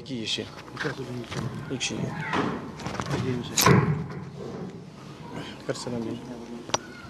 iki kişi. İki kişi. Kar selam deyin.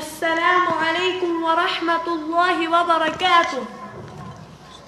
Assalamu alaikum wa rahmatullahi wa barakatuh.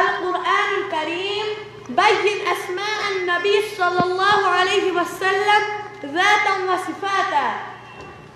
القرآن الكريم بين أسماء النبي صلى الله عليه وسلم ذاتا وصفاتا.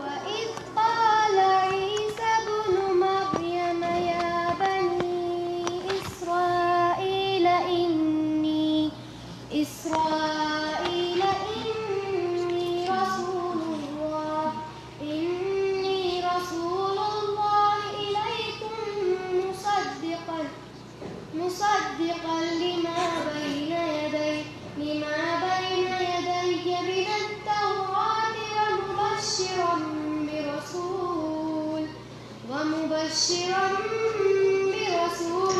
وإذ قال عيسى ابن مريم يا بني إسرائيل إني رسول الله إليكم مصدقا لما بين يدي من التوراة ومبشرا برسول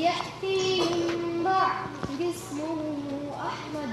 يأتي من بعد اسمه أحمد.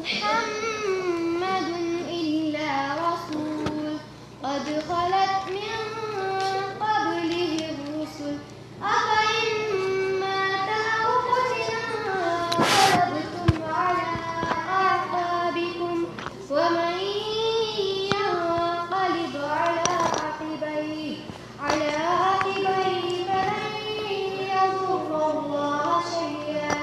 محمد إلا رسول قد خلت من قبله الرسل أفإن مات أو قتل انقلبتم على أعقابكم ومن ينقلب على عقبيه فلن يضر الله شيئا.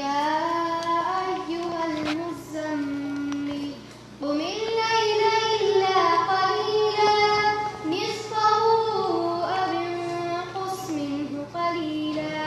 يا أيها المزمل قم الليل إلا قليلا نصفه أو انقص منه قليلا.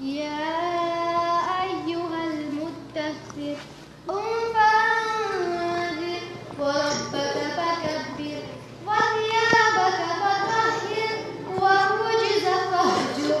يا أيها المدثر قم فأنذر وربك فكبر وثيابك فطهر والرجز فاهجر.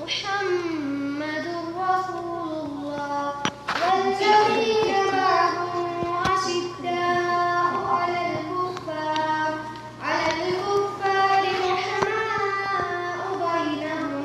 محمد رسول الله والذين معه أشداء على الكفار رحماء بينهم.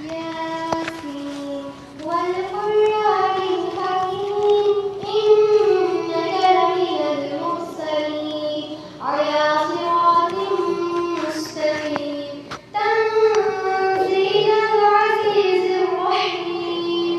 ياسين والقرآن الحكيم إنك لمن المرسلين على صراط مستقيم تنزيل العزيز الرحيم.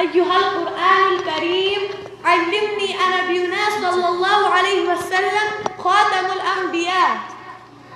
أيها القرآن الكريم علمني أنا نبينا صلى الله عليه وسلم خاتم الأنبياء.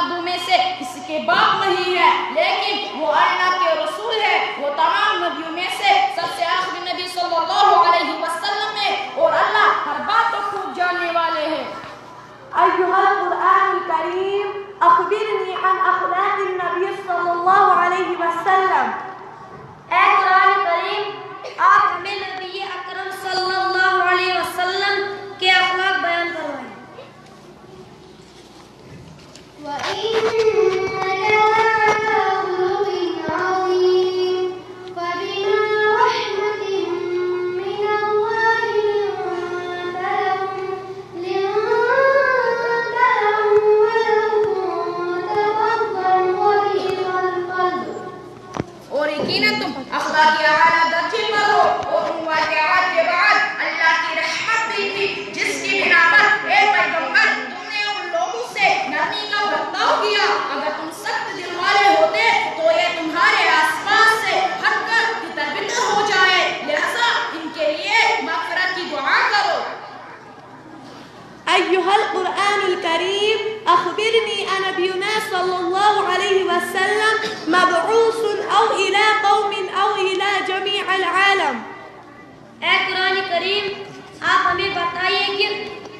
مردوں میں سے کسی کے باپ نہیں ہے، لیکن وہ اللہ کے رسول ہے، وہ تمام نبیوں میں سے سب سے آخری نبی صلی اللہ علیہ وسلم ہے، اور اللہ ہر بات کو خوب جاننے والے ہیں۔ أيها القرآن الكريم أخبرني عن أخلاق النبي صلى الله عليه وسلم. اے قرآن کریم، آپ ہمیں نبی اکرم صلی اللہ علیہ وسلم کے اخلاق بیان کروائیں۔ وَإِنَّكَ لَعَلَىٰ خُلُقٍ عَظِيمٍ فَبِمَا رَحْمَةٍ مِّنَ اللَّهِ لِنتَ لَهُمْ وَلَوْ كُنتَ فَظًّا غَلِيظَ الْقَلْبِ۔ اور یقیناً تم اخلاق اعلیٰ درجے پر ہو، اور ان واقعات کے بعد اللہ کی رحمت بھی تھی جس کی بنا پر اے پیغمبر تم نے ان لوگوں سے نرمی کا برتاؤ کیا۔ اگر تم سخت دل والے ہوتے تو یہ تمہارے آس پاس سے ہٹ کر تتر ہو جائے، لہذا ان کے لیے مغفرت کی دعا کرو۔ أيها القرآن الكريم أخبرني أن نبينا صلى الله عليه وسلم مبعوث أو إلى قوم أو إلى جميع العالم. اے قرآن کریم، آپ ہمیں بتائیے کہ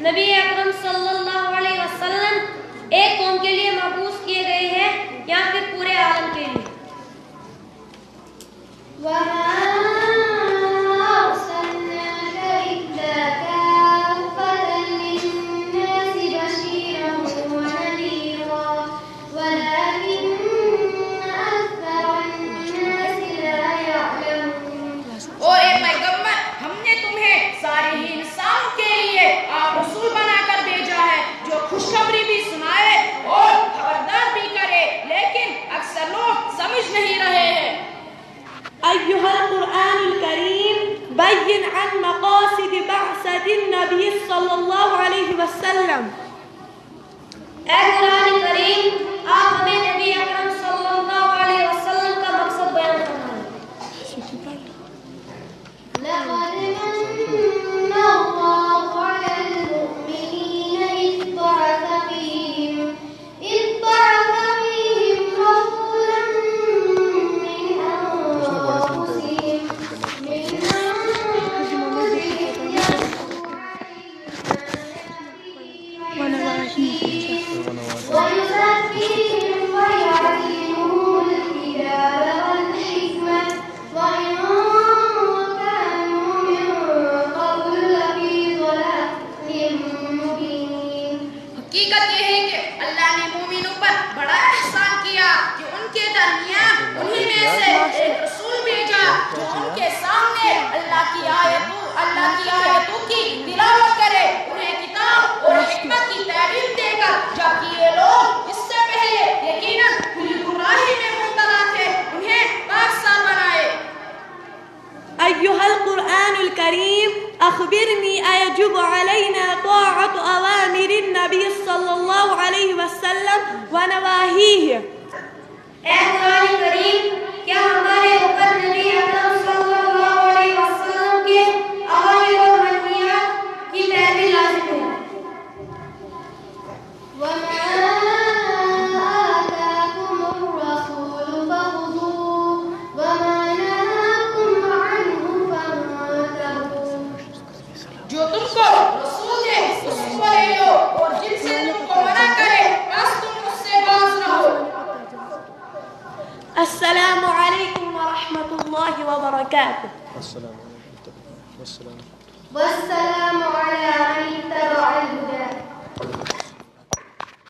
نبی اکرم صلی اللہ علیہ وسلم ایک قوم کے لیے مبعوث کیے گئے ہیں یا پھر پورے عالم کے لیے؟ اور اے پیغمبر، ہم نے تمہیں سارے ہی انسانوں کے لیے آپ رسول بنا کر بھیجا ہے جو خوشخبری بھی سنائے اور خبردار بھی کرے، لیکن اکثر لوگ سمجھ نہیں رہے ہیں۔ أيها القرآن الكريم بين عن مقاصد بعثة النبي صلى الله عليه وسلم. اے قرآن کریم، آپ ہمیں نبی اکرم صلی اللہ علیہ وسلم کا مقصد بیان فرمائیں۔ لقد من الله على المؤمنين إذ بعث فيهم رسولا من أنفسهم ويزكيهم ويعلمهم الكتاب والحكمة وإن كانوا من قبل لفي ضلال مبين۔ حقیقت یہ ہے کہ اللہ نے مومنوں پر بڑا احسان کیا کہ ان کے درمیان انہی میں سے ایک رسول بھیجا جو ان کے سامنے اللہ کی آیتوں کی تلاوت کرے، انہیں کتاب اور حکمت کی تعلیم دے کر، جبکہ یہ لوگ اس سے پہلے یقیناً کھلی گمراہی میں مبتلا تھے، انہیں پاکیزہ بنائے۔ أيها القرآن الكريم أخبرني أيجب علينا طاعة أوامر النبي صلى الله عليه وسلم ونواهيه. اے قرآن کریم، کیا ہمارے اوپر نبی اکرم صلی اللہ علیہ وسلم کے اوامر و منہیات کی پیروی لازم ہے؟ وما آتاكم الرسول فخذوه وما نهاكم عنه فانتهوا۔ جو تم کو رسول دے اس کو لے لو، اور جن سے تم کو منع کرے بس تم اس سے باز رہو۔ السلام عليكم ورحمة الله وبركاته. السلام علیکم والسلام. والسلام على من اتبع الهدى۔